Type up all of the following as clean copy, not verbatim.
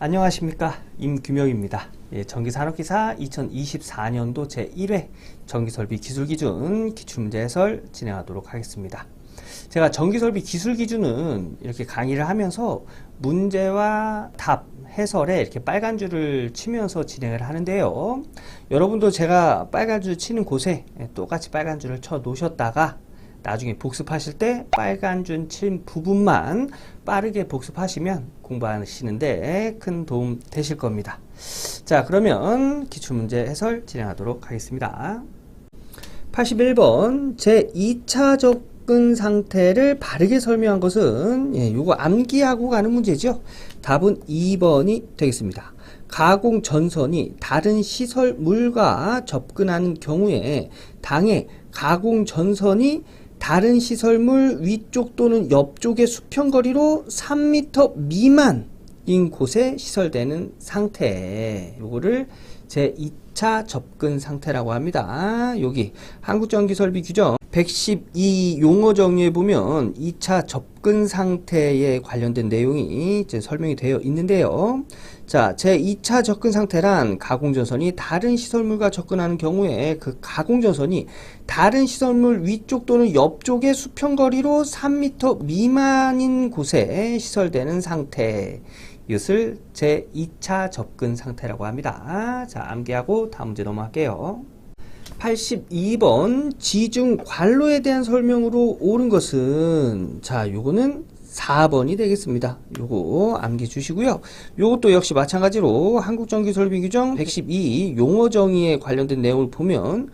안녕하십니까, 임규명입니다. 전기산업기사 2024년도 제1회 전기설비 기술기준 기출문제 해설 진행하도록 하겠습니다. 제가 전기설비 기술기준은 이렇게 강의를 하면서 문제와 답 해설에 이렇게 빨간 줄을 치면서 진행을 하는데요. 여러분도 제가 빨간 줄 치는 곳에 똑같이 빨간 줄을 쳐 놓으셨다가 나중에 복습하실 때 빨간 줄 친 부분만 빠르게 복습하시면 공부하시는데 큰 도움 되실 겁니다. 자, 그러면 기출문제 해설 진행하도록 하겠습니다. 81번 제2차 접근 상태를 바르게 설명한 것은 요거 암기하고 가는 문제죠. 답은 2번이 되겠습니다. 가공 전선이 다른 시설물과 접근하는 경우에 당해 가공 전선이 다른 시설물 위쪽 또는 옆쪽의 수평거리로 3m 미만인 곳에 시설되는 상태, 요거를 제2차 접근 상태라고 합니다. 여기 한국전기설비 규정 112 용어 정의에 보면 2차 접근 상태에 관련된 내용이 이제 설명이 되어 있는데요. 자, 제2차 접근 상태란 가공전선이 다른 시설물과 접근하는 경우에 그 가공전선이 다른 시설물 위쪽 또는 옆쪽의 수평거리로 3m 미만인 곳에 시설되는 상태, 이것을 제2차 접근 상태라고 합니다. 자, 암기하고 다음 문제 넘어갈게요. 82번 지중 관로에 대한 설명으로 옳은 것은, 자, 요거는 4번이 되겠습니다. 요거 암기 주시고요. 요것도 역시 마찬가지로 한국전기설비 규정 112 용어 정의에 관련된 내용을 보면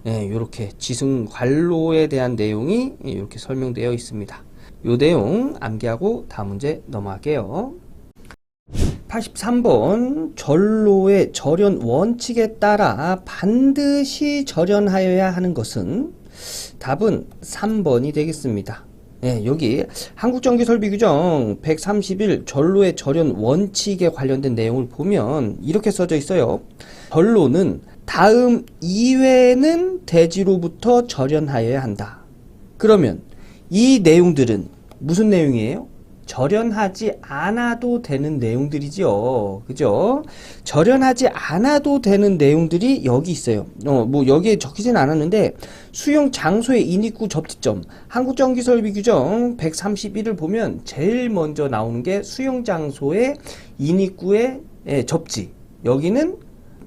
요렇게 지중 관로에 대한 내용이 이렇게 설명되어 있습니다. 요 내용 암기하고 다음 문제 넘어갈게요. 83번 전로의 절연 원칙에 따라 반드시 절연하여야 하는 것은, 답은 3번이 되겠습니다. 여기 한국전기설비 규정 131 전로의 절연 원칙에 관련된 내용을 보면 이렇게 써져 있어요. 전로는 다음 이외에는 대지로부터 절연하여야 한다. 그러면 이 내용들은 무슨 내용이에요? 절연하지 않아도 되는 내용들이죠. 그죠? 절연하지 않아도 되는 내용들이 여기 있어요. 뭐 여기에 적히진 않았는데, 수용 장소의 인입구 접지점, 한국전기설비 규정 131을 보면 제일 먼저 나오는 게 수용 장소의 인입구의 접지. 여기는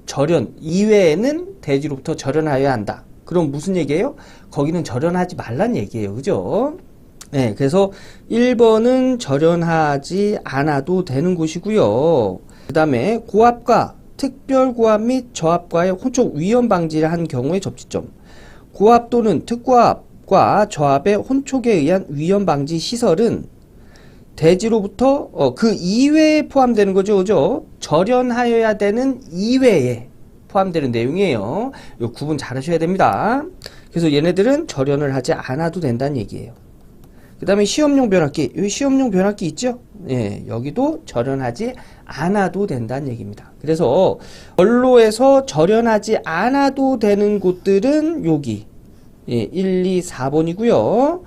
절연 이외에는 대지로부터 절연하여야 한다. 그럼 무슨 얘기예요? 거기는 절연하지 말란 얘기예요. 그죠? 그래서 1번은 절연하지 않아도 되는 곳이고요. 그 다음에 고압과 특별고압 및 저압과의 혼촉 위험 방지를 한 경우의 접지점, 고압 또는 특고압과 저압의 혼촉에 의한 위험 방지 시설은 대지로부터 그 이외에 포함되는 거죠. 그죠? 절연하여야 되는 이외에 포함되는 내용이에요. 이 구분 잘 하셔야 됩니다. 그래서 얘네들은 절연을 하지 않아도 된다는 얘기예요. 그 다음에 시험용 변압기, 여기 시험용 변압기 있죠? 여기도 절연하지 않아도 된다는 얘기입니다. 그래서 전로에서 절연하지 않아도 되는 곳들은 여기 1, 2, 4번이고요.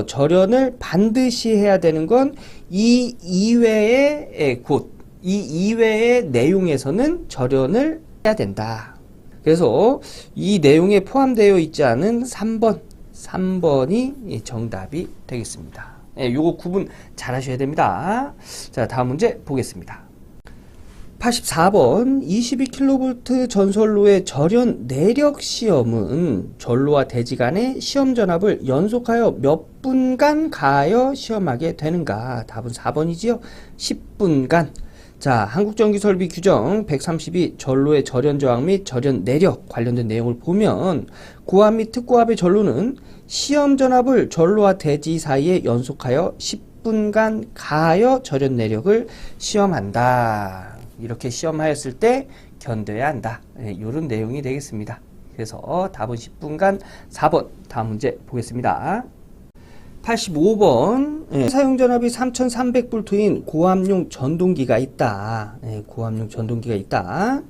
절연을 반드시 해야 되는 건 이 이외의 곳, 이 이외의 내용에서는 절연을 해야 된다. 그래서 이 내용에 포함되어 있지 않은 3번이 정답이 되겠습니다. 요거 구분 잘 하셔야 됩니다. 자, 다음 문제 보겠습니다. 84번 22kV 전선로의 절연 내력 시험은 전로와 대지 간의 시험 전압을 연속하여 몇 분간 가하여 시험하게 되는가? 답은 4번이지요. 10분간. 자, 한국전기설비 규정 132 전로의 절연 저항 및 절연 내력 관련된 내용을 보면 고압 및 특고압의 전로는 시험 전압을 전로와 대지 사이에 연속하여 10분간 가하여 절연 내력을 시험한다. 이렇게 시험하였을 때 견뎌야 한다. 이런 내용이 되겠습니다. 그래서 답은 10분간 4번. 다음 문제 보겠습니다. 85번 사용전압이 3300V인 고압용 전동기가 있다. 고압용 전동기가 있다.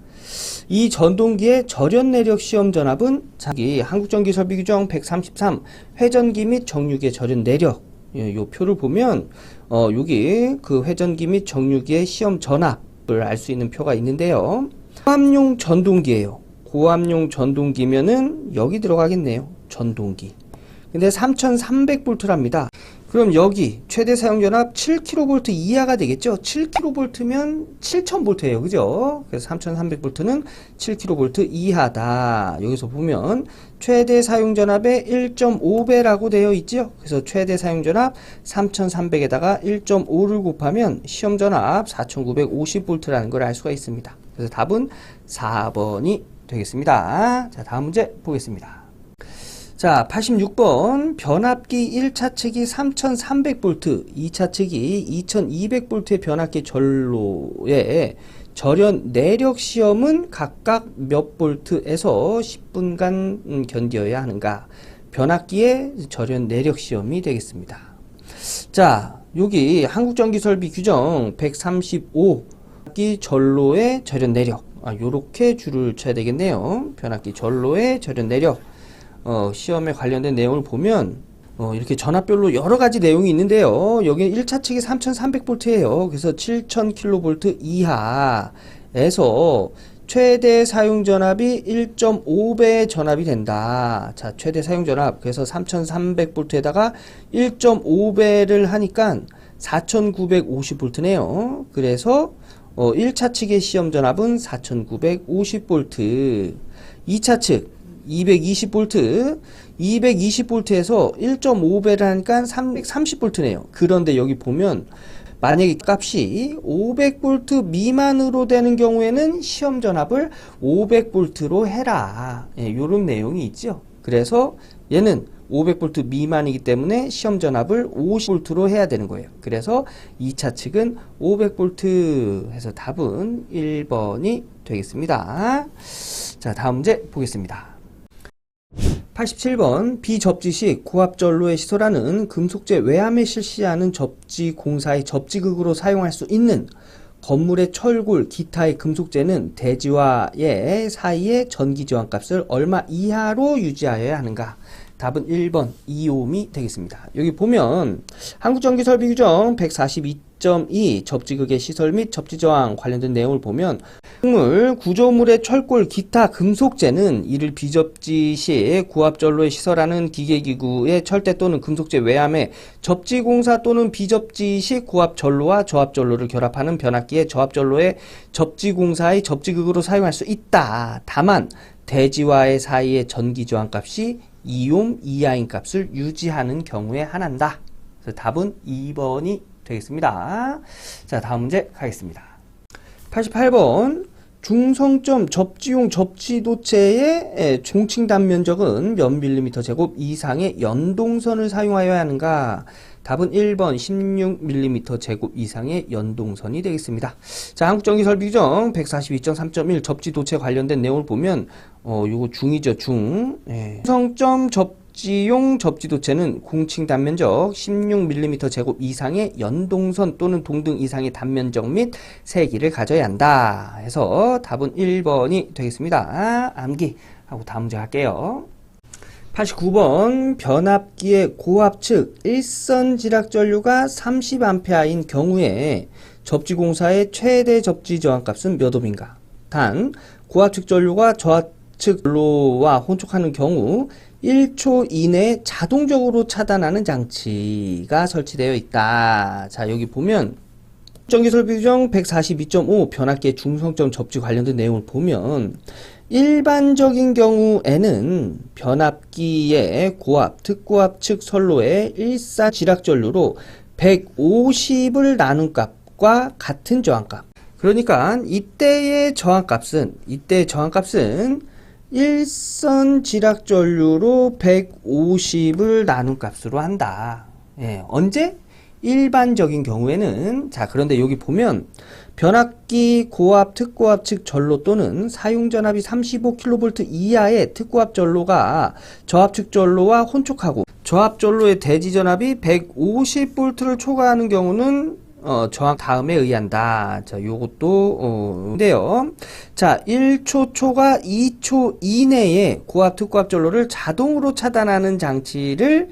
이 전동기의 절연 내력 시험 전압은 자기 한국전기설비 규정 133 회전기 및 정류기의 절연 내력, 요 표를 보면 여기 그 회전기 및 정류기의 시험 전압 을 알 수 있는 표가 있는데요. 고압용 전동기예요. 고압용 전동기면은 여기 들어가겠네요. 전동기. 근데 3300V랍니다. 그럼 여기 최대 사용전압 7kV 이하가 되겠죠? 7kV면 7000V예요. 그죠? 그래서 3300V는 7kV 이하다. 여기서 보면 최대 사용전압의 1.5배라고 되어 있죠? 그래서 최대 사용전압 3300에다가 1.5를 곱하면 시험전압 4950V라는 걸 알 수가 있습니다. 그래서 답은 4번이 되겠습니다. 자, 다음 문제 보겠습니다. 자, 86번 변압기 1차 측이 3300V, 2차 측이 2200V의 변압기 전로의 절연 내력 시험은 각각 몇 볼트에서 10분간 견뎌야 하는가? 변압기의 절연 내력 시험이 되겠습니다. 자, 여기 한국전기설비 규정 135 변압기 전로의 절연 내력, 요렇게 줄을 쳐야 되겠네요. 변압기 전로의 절연 내력. 시험에 관련된 내용을 보면 이렇게 전압별로 여러 가지 내용이 있는데요. 여기 1차 측이 3300V예요. 그래서 7000kV 이하에서 최대 사용 전압이 1.5배 전압이 된다. 자, 최대 사용 전압. 그래서 3300V에다가 1.5배를 하니까 4950V네요. 그래서 1차 측의 시험 전압은 4950V. 2차 측 220V, 220V에서 1.5배를 하니까 330V네요. 그런데 여기 보면 만약에 값이 500V 미만으로 되는 경우에는 시험 전압을 500V로 해라. 예, 요런 내용이 있죠. 그래서 얘는 500V 미만이기 때문에 시험 전압을 50V로 해야 되는 거예요. 그래서 2차 측은 500V 해서 답은 1번이 되겠습니다. 자, 다음 문제 보겠습니다. 87번 비접지 시 고압전로의 시설하는 금속재 외암에 실시하는 접지 공사의 접지극으로 사용할 수 있는 건물의 철골 기타의 금속재는 대지와의 사이의 전기 저항값을 얼마 이하로 유지하여야 하는가? 답은 1번 2옴이 되겠습니다. 여기 보면 한국전기설비규정 142.2 접지극의 시설 및 접지저항 관련된 내용을 보면 건물, 구조물의 철골, 기타 금속재는 이를 비접지 시 고압전로에 시설하는 기계기구의 철대 또는 금속재 외암에 접지공사 또는 비접지 시 고압전로와 저압전로를 결합하는 변압기의 저압전로의 접지공사의 접지극으로 사용할 수 있다. 다만 대지와의 사이의 전기저항값이 2옴 이하인 값을 유지하는 경우에 한한다. 그래서 답은 2번이 되겠습니다. 자, 다음 문제 가겠습니다. 88번 중성점 접지용 접지도체의 종칭 단면적은 몇 밀리미터 제곱 이상의 연동선을 사용하여야 하는가? 답은 1번 16mm 제곱 이상의 연동선이 되겠습니다. 자, 한국전기설비규정 142.3.1 접지도체 관련된 내용을 보면 요거 중이죠, 중. 예. 중성점 접지용 접지도체는 공칭 단면적 16mm 제곱 이상의 연동선 또는 동등 이상의 단면적 및 세기를 가져야 한다. 해서 답은 1번이 되겠습니다. 암기하고 다음 문제 갈게요. 89번 변압기의 고압측 일선 지락 전류가 30A인 경우에 접지공사의 최대 접지 저항값은 몇 옴인가? 단 고압측 전류가 저하측 전로와 혼촉하는 경우 1초 이내에 자동적으로 차단하는 장치가 설치되어 있다. 자, 여기 보면 전기설비규정 142.5 변압기의 중성점 접지 관련된 내용을 보면 일반적인 경우에는 변압기의 고압, 특고압 측 선로의 일사 지락전류로 150을 나눈 값과 같은 저항값. 그러니까 이때의 저항값은 일선 지락전류로 150을 나눈 값으로 한다. 예, 언제? 일반적인 경우에는. 자, 그런데 여기 보면 변압기 고압 특고압 측 전로 또는 사용전압이 35kV 이하의 특고압 전로가 저압 측 전로와 혼촉하고 저압 전로의 대지 전압이 150V를 초과하는 경우는 저항 다음에 의한다. 자, 요것도 인데요. 자, 1초 초과 2초 이내에 고압 특고압 전로를 자동으로 차단하는 장치를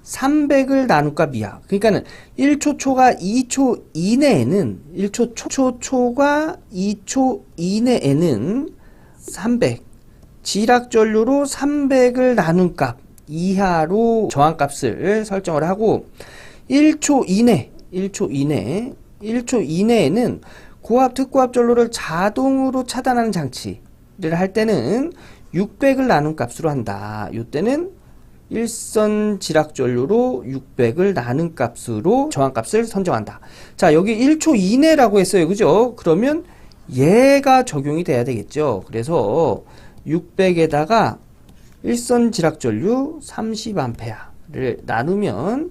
300을 나눈 값 이하. 그러니까는 1초 초가 2초 이내에는 1초 초가 2초 이내에는 300 지락전류로 300을 나눈 값 이하로 저항값을 설정을 하고 1초 이내에는 고압 특고압 전로를 자동으로 차단하는 장치를 할 때는 600을 나눈 값으로 한다. 이때는 일선 지락 전류로 600을 나눈 값으로 저항값을 선정한다. 자, 여기 1초 이내라고 했어요. 그죠? 그러면 얘가 적용이 돼야 되겠죠. 그래서 600에다가 일선 지락 전류 30A를 나누면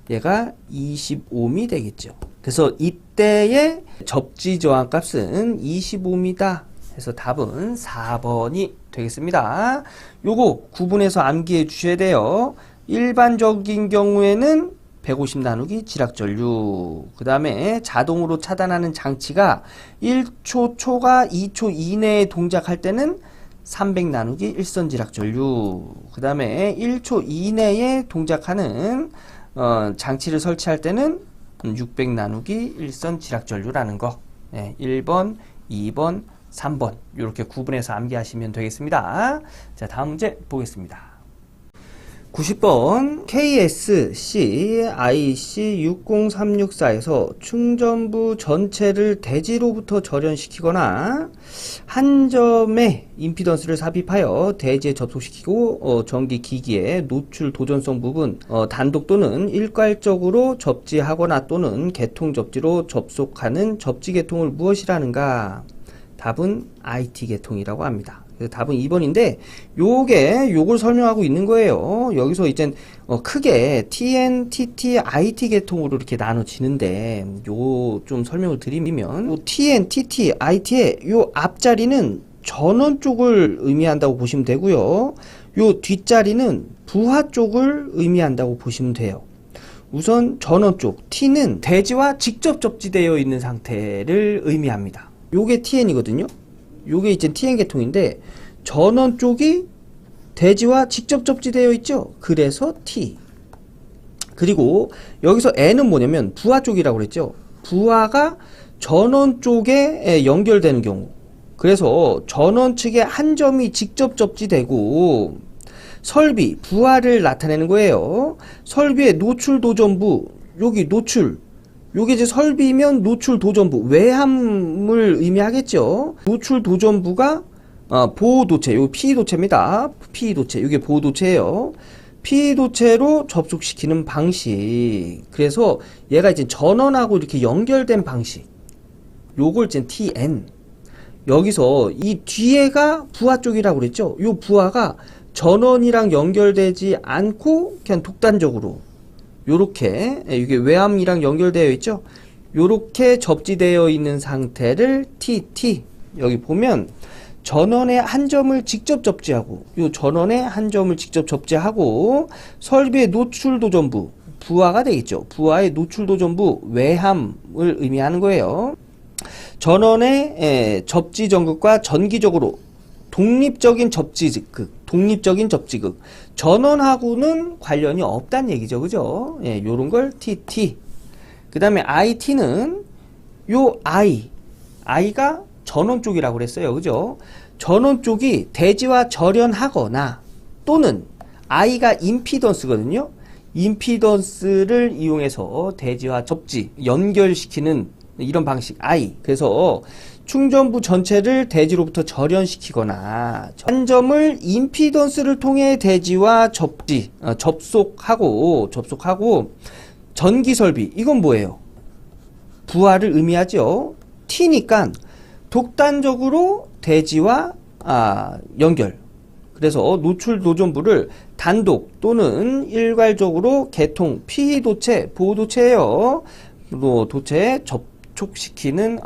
얘가 25ohm이 되겠죠. 그래서 이때의 접지 저항 값은 25ohm이다. 해서 답은 4번이 되겠습니다. 요거 구분해서 암기해 주셔야 돼요. 일반적인 경우에는 150 나누기 지락 전류. 그 다음에 자동으로 차단하는 장치가 1초 초가 2초 이내에 동작할 때는 300 나누기 일선 지락 전류. 그 다음에 1초 이내에 동작하는 장치를 설치할 때는 600 나누기 일선 지락 전류라는 거. 1번, 2번, 3번 이렇게 구분해서 암기하시면 되겠습니다. 자, 다음 문제 보겠습니다. 90번 KSC IC60364에서 충전부 전체를 대지로부터 절연시키거나 한 점의 임피던스를 삽입하여 대지에 접속시키고 전기 기기의 노출 도전성 부분 단독 또는 일괄적으로 접지하거나 또는 개통 접지로 접속하는 접지 계통을 무엇이라는가? 답은 IT 계통이라고 합니다. 그래서 답은 2번인데 요걸 설명하고 있는 거예요. 여기서 이제 크게 TN, TT, IT 계통으로 이렇게 나눠지는데 요 좀 설명을 드리면 요 TN, TT, IT의 요 앞자리는 전원 쪽을 의미한다고 보시면 되고요. 요 뒷자리는 부하 쪽을 의미한다고 보시면 돼요. 우선 전원 쪽 T는 대지와 직접 접지되어 있는 상태를 의미합니다. 요게 TN이거든요. 요게 이제 TN 계통인데 전원 쪽이 대지와 직접 접지되어 있죠. 그래서 T. 그리고 여기서 N은 뭐냐면 부하 쪽이라고 그랬죠. 부하가 전원 쪽에 연결되는 경우. 그래서 전원 측에 한 점이 직접 접지되고 설비, 부하를 나타내는 거예요. 설비의 노출 도전부, 여기 노출. 요게 이제 설비면 노출 도전부, 외함을 의미하겠죠. 노출 도전부가 보호도체, 요 피도체입니다. 피도체, 요게 보호도체예요. 피도체로 접속시키는 방식. 그래서 얘가 이제 전원하고 이렇게 연결된 방식. 요걸 이제 TN. 여기서 이 뒤에가 부하 쪽이라고 그랬죠. 요 부하가 전원이랑 연결되지 않고 그냥 독단적으로 요렇게 이게 외함이랑 연결되어 있죠. 요렇게 접지되어 있는 상태를 TT. 여기 보면 전원의 한 점을 직접 접지하고 요 전원의 한 점을 직접 접지하고 설비의 노출 도전부 부하가 되겠죠. 부하의 노출 도전부 외함을 의미하는 거예요. 전원의 접지 전극과 전기적으로 독립적인 접지극, 전원하고는 관련이 없다는 얘기죠. 그죠? 예, 요런 걸 TT. 그 다음에 IT는 요 I가 전원 쪽이라고 그랬어요. 그죠? 전원 쪽이 대지와 절연하거나 또는 I가 임피던스거든요. 임피던스를 이용해서 대지와 접지, 연결시키는 이런 방식 I. 그래서 충전부 전체를 대지로부터 절연시키거나 한 점을 임피던스를 통해 대지와 접속하고 전기설비. 이건 뭐예요? 부하를 의미하죠. T니까 독단적으로 대지와 연결. 그래서 노출 도전부를 단독 또는 일괄적으로 개통, 피도체, 보도체예요. 도체에 접속시키는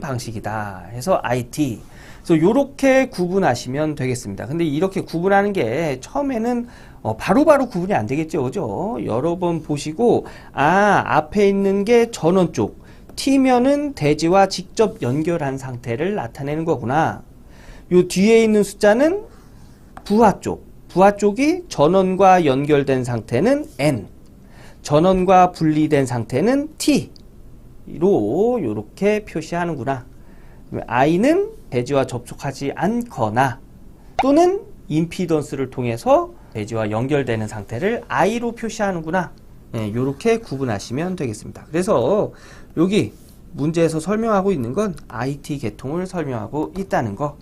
방식이다. 해서 IT. 그래서 요렇게 구분하시면 되겠습니다. 근데 이렇게 구분하는 게 처음에는 바로바로 구분이 안 되겠죠. 그죠? 여러 번 보시고 앞에 있는 게 전원 쪽. T면은 대지와 직접 연결한 상태를 나타내는 거구나. 요 뒤에 있는 숫자는 부하 쪽. 부하 쪽이 전원과 연결된 상태는 N, 전원과 분리된 상태는 T로 이렇게 표시하는구나. I는 배지와 접촉하지 않거나 또는 임피던스를 통해서 배지와 연결되는 상태를 I로 표시하는구나. 이렇게 구분하시면 되겠습니다. 그래서 여기 문제에서 설명하고 있는 건 IT 계통을 설명하고 있다는 거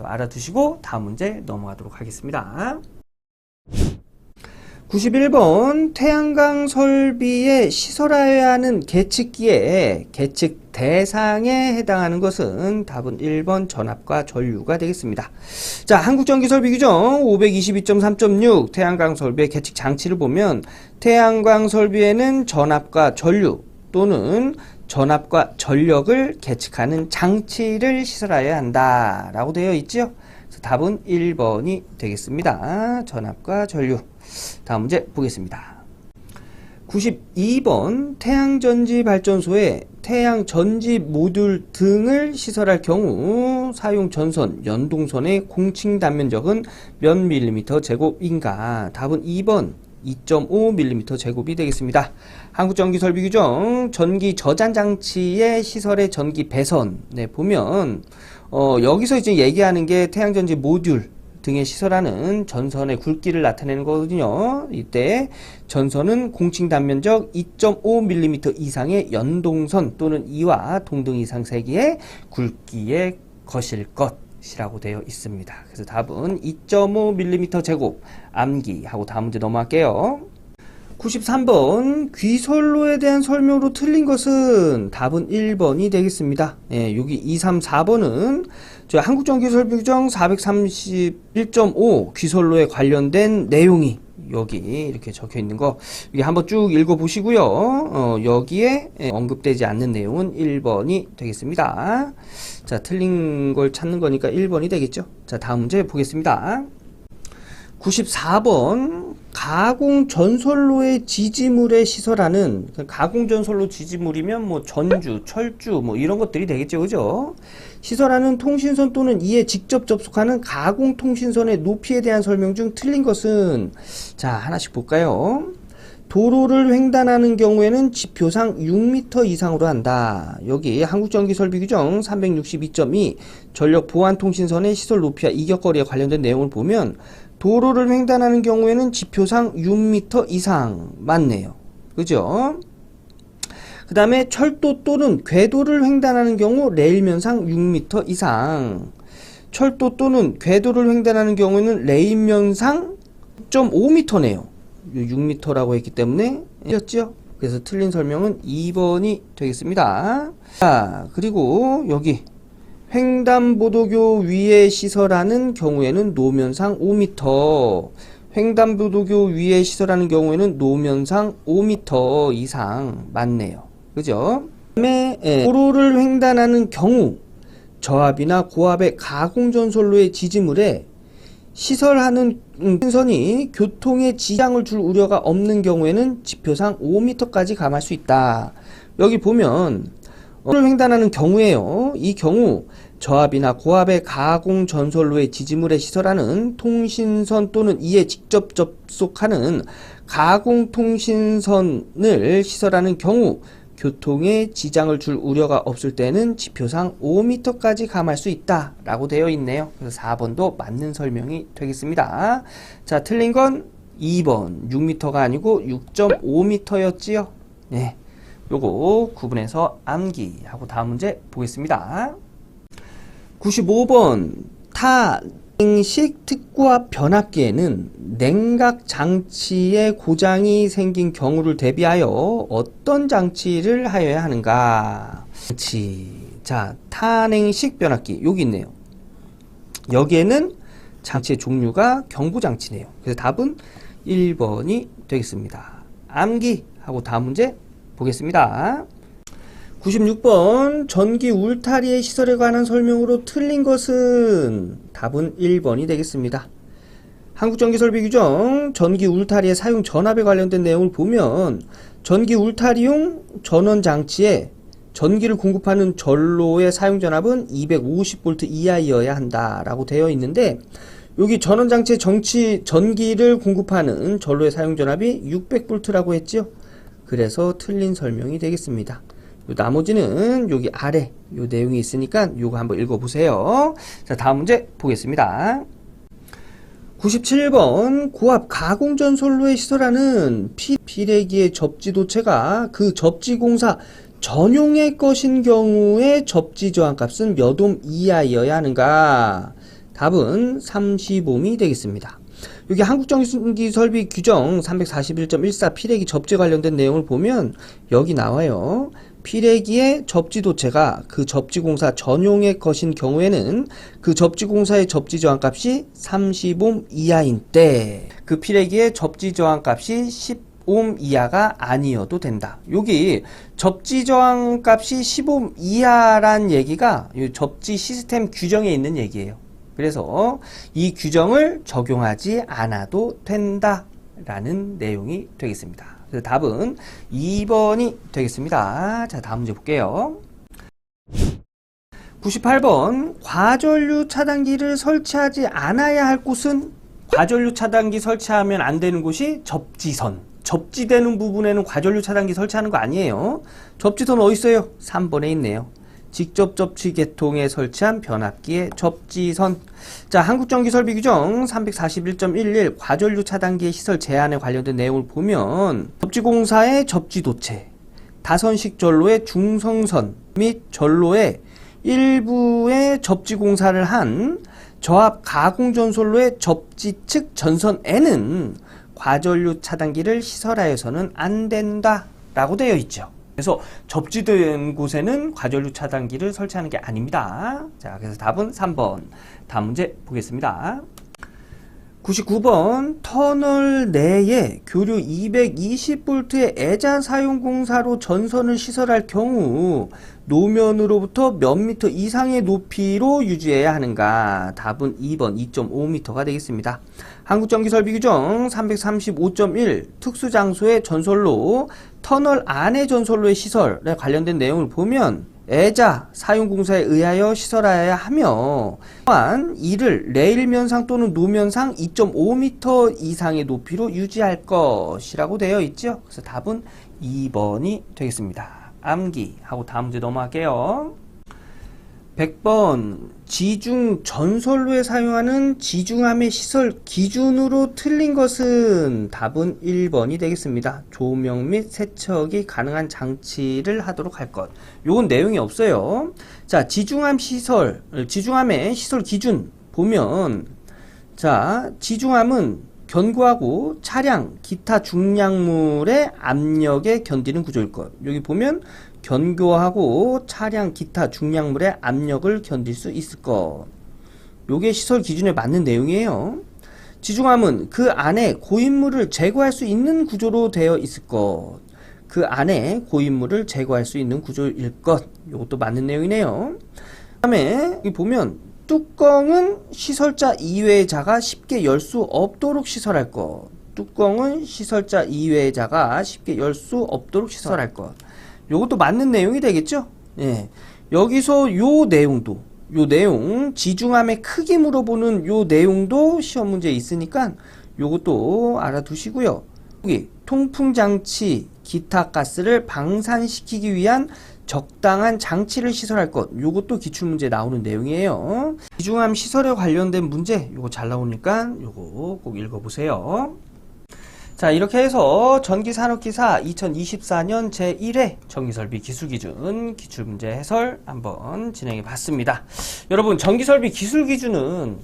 알아두시고 다음 문제 넘어가도록 하겠습니다. 91번 태양광 설비에 시설하여야 하는 계측기의 계측 대상에 해당하는 것은 답은 1번 전압과 전류가 되겠습니다. 자, 한국전기설비규정 522.3.6 태양광 설비의 계측 장치를 보면 태양광 설비에는 전압과 전류 또는 전압과 전력을 계측하는 장치를 시설하여야 한다 라고 되어 있죠. 그래서 답은 1번이 되겠습니다. 전압과 전류. 다음 문제 보겠습니다. 92번 태양전지 발전소에 태양전지 모듈 등을 시설할 경우 사용 전선, 연동선의 공칭 단면적은 몇 밀리미터 제곱인가? 답은 2번 2.5mm 제곱이 되겠습니다. 한국전기설비규정 전기 저장장치의 시설의 전기 배선 보면 여기서 이제 얘기하는 게 태양전지 모듈 등에 시설하는 전선의 굵기를 나타내는 거거든요. 이때 전선은 공칭 단면적 2.5mm 이상의 연동선 또는 이와 동등 이상 세기의 굵기의 것일 것이라고 되어 있습니다. 그래서 답은 2.5mm 제곱 암기하고 다음 문제 넘어갈게요. 93번 귀설로에 대한 설명으로 틀린 것은 답은 1번이 되겠습니다. 여기 2, 3, 4번은 저희 한국전기설비규정 431.5 귀설로에 관련된 내용이 여기 이렇게 적혀 있는 거 여기 한번 쭉 읽어 보시고요. 여기에 언급되지 않는 내용은 1번이 되겠습니다. 자, 틀린 걸 찾는 거니까 1번이 되겠죠. 자, 다음 문제 보겠습니다. 94번 가공전선로의 지지물에 시설하는 가공전선로 지지물이면 뭐 전주, 철주 뭐 이런 것들이 되겠죠. 그죠? 시설하는 통신선 또는 이에 직접 접속하는 가공통신선의 높이에 대한 설명 중 틀린 것은 자, 하나씩 볼까요? 도로를 횡단하는 경우에는 지표상 6m 이상으로 한다. 여기 한국전기설비규정 362.2 전력보안통신선의 시설 높이와 이격거리에 관련된 내용을 보면 도로를 횡단하는 경우에는 지표상 6m 이상 맞네요. 그죠? 그 다음에 철도 또는 궤도를 횡단하는 경우 레일면상 6m 이상, 철도 또는 궤도를 횡단하는 경우에는 레일면상 6.5m네요 6m라고 했기 때문에 틀렸죠? 그래서 틀린 설명은 2번이 되겠습니다. 자, 그리고 여기 횡단보도교 위에 시설하는 경우에는 노면상 5m, 횡단보도교 위에 시설하는 경우에는 노면상 5m 이상 맞네요. 그죠? 그다음에 도로를 횡단하는 경우 저압이나 고압의 가공전선로의 지지물에 시설하는 선이 교통에 지장을 줄 우려가 없는 경우에는 지표상 5m까지 감할 수 있다. 여기 보면 도로를 횡단하는 경우에요. 이 경우 저압이나 고압의 가공전선로의 지지물에 시설하는 통신선 또는 이에 직접 접속하는 가공통신선을 시설하는 경우 교통에 지장을 줄 우려가 없을 때는 지표상 5m까지 감할 수 있다 라고 되어 있네요. 그래서 4번도 맞는 설명이 되겠습니다. 자, 틀린 건 2번 6m가 아니고 6.5m였지요. 네, 요거 구분해서 암기하고 다음 문제 보겠습니다. 95번 타냉식 특구압 변압기에는 냉각 장치의 고장이 생긴 경우를 대비하여 어떤 장치를 하여야 하는가? 자, 타냉식 변압기 여기 있네요. 여기에는 장치의 종류가 경부장치네요. 그래서 답은 1번이 되겠습니다. 암기하고 다음 문제 보겠습니다. 96번 전기 울타리의 시설에 관한 설명으로 틀린 것은 답은 1번이 되겠습니다. 한국전기설비규정 전기 울타리의 사용 전압에 관련된 내용을 보면 전기 울타리용 전원장치에 전기를 공급하는 전로의 사용 전압은 250V 이하이어야 한다 라고 되어 있는데 여기 전원장치에 전기를 공급하는 전로의 사용전압이 600V라고 했죠. 그래서 틀린 설명이 되겠습니다. 나머지는 여기 아래 요 내용이 있으니까 요거 한번 읽어보세요. 자, 다음 문제 보겠습니다. 97번 고압 가공전솔로에 시설하는 피레기의 접지도체가 그 접지공사 전용의 것인 경우에 접지저항값은 몇 옴 이하여야 하는가? 답은 30옴이 되겠습니다. 여기 한국전기설비 규정 341.14 피레기 접지 관련된 내용을 보면 여기 나와요. 피레기의 접지도체가 그 접지공사 전용의 것인 경우에는 그 접지공사의 접지저항값이 30옴 이하인 때 그 피레기의 접지저항값이 10옴 이하가 아니어도 된다. 여기 접지저항값이 10옴 이하란 얘기가 이 접지 시스템 규정에 있는 얘기예요. 그래서 이 규정을 적용하지 않아도 된다라는 내용이 되겠습니다. 그래서 답은 2번이 되겠습니다. 자, 다음 문제 볼게요. 98번 과전류 차단기를 설치하지 않아야 할 곳은 과전류 차단기 설치하면 안 되는 곳이 접지선. 접지되는 부분에는 과전류 차단기 설치하는 거 아니에요. 접지선 어디 있어요? 3번에 있네요. 직접 접지 계통에 설치한 변압기의 접지선. 자, 한국전기설비규정 341.11 과전류 차단기의 시설 제한에 관련된 내용을 보면 접지공사의 접지도체, 다선식 전로의 중성선 및 전로의 일부의 접지공사를 한 저압 가공전솔로의 접지측 전선에는 과전류 차단기를 시설하여서는 안 된다 라고 되어 있죠. 그래서 접지된 곳에는 과전류 차단기를 설치하는 게 아닙니다. 자, 그래서 답은 3번. 다음 문제 보겠습니다. 99번 터널 내에 교류 220V의 애자 사용 공사로 전선을 시설할 경우 노면으로부터 몇 미터 이상의 높이로 유지해야 하는가? 답은 2번 2.5m가 되겠습니다. 한국전기설비규정 335.1 특수장소의 전선로 터널 안의 전선로의 시설에 관련된 내용을 보면 애자 사용공사에 의하여 시설하여야 하며 또한 이를 레일면상 또는 노면상 2.5m 이상의 높이로 유지할 것이라고 되어 있죠. 그래서 답은 2번이 되겠습니다. 암기하고 다음 문제 넘어갈게요. 100번 지중 전선로에 사용하는 지중암의 시설 기준으로 틀린 것은 답은 1번이 되겠습니다. 조명 및 세척이 가능한 장치를 하도록 할 것. 요건 내용이 없어요. 자, 지중암의 시설 기준 보면 자, 지중암은 견고하고 차량, 기타 중량물의 압력에 견디는 구조일 것. 여기 보면 견고하고 차량, 기타 중량물의 압력을 견딜 수 있을 것. 요게 시설 기준에 맞는 내용이에요. 지중암은 그 안에 고인물을 제거할 수 있는 구조로 되어 있을 것. 그 안에 고인물을 제거할 수 있는 구조일 것. 요것도 맞는 내용이네요. 그 다음에 여기 보면 뚜껑은 시설자 이외의 자가 쉽게 열 수 없도록 시설할 것. 뚜껑은 시설자 이외의 자가 쉽게 열 수 없도록 시설할 것. 요것도 맞는 내용이 되겠죠? 예. 여기서 요 내용, 지중암의 크기 물어보는 요 내용도 시험 문제에 있으니까 요것도 알아두시고요. 여기 통풍장치, 기타 가스를 방산시키기 위한 적당한 장치를 시설할 것. 요것도 기출문제에 나오는 내용이에요. 지중암 시설에 관련된 문제 요거 잘 나오니까 요거 꼭 읽어보세요. 자, 이렇게 해서 전기산업기사 2024년 제1회 전기설비 기술기준 기출문제 해설 한번 진행해 봤습니다. 여러분, 전기설비 기술기준은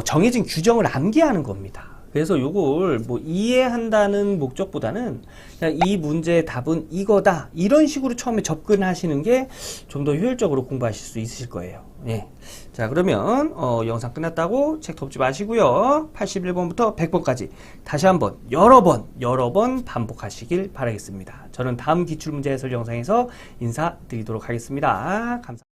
정해진 규정을 암기하는 겁니다. 그래서 요걸 뭐 이해한다는 목적보다는 그냥 이 문제의 답은 이거다, 이런 식으로 처음에 접근하시는 게 좀 더 효율적으로 공부하실 수 있으실 거예요. 예. 자, 그러면 영상 끝났다고 책 덮지 마시고요. 81번부터 100번까지 다시 한번 여러 번 반복하시길 바라겠습니다. 저는 다음 기출문제 해설 영상에서 인사드리도록 하겠습니다. 감사합니다.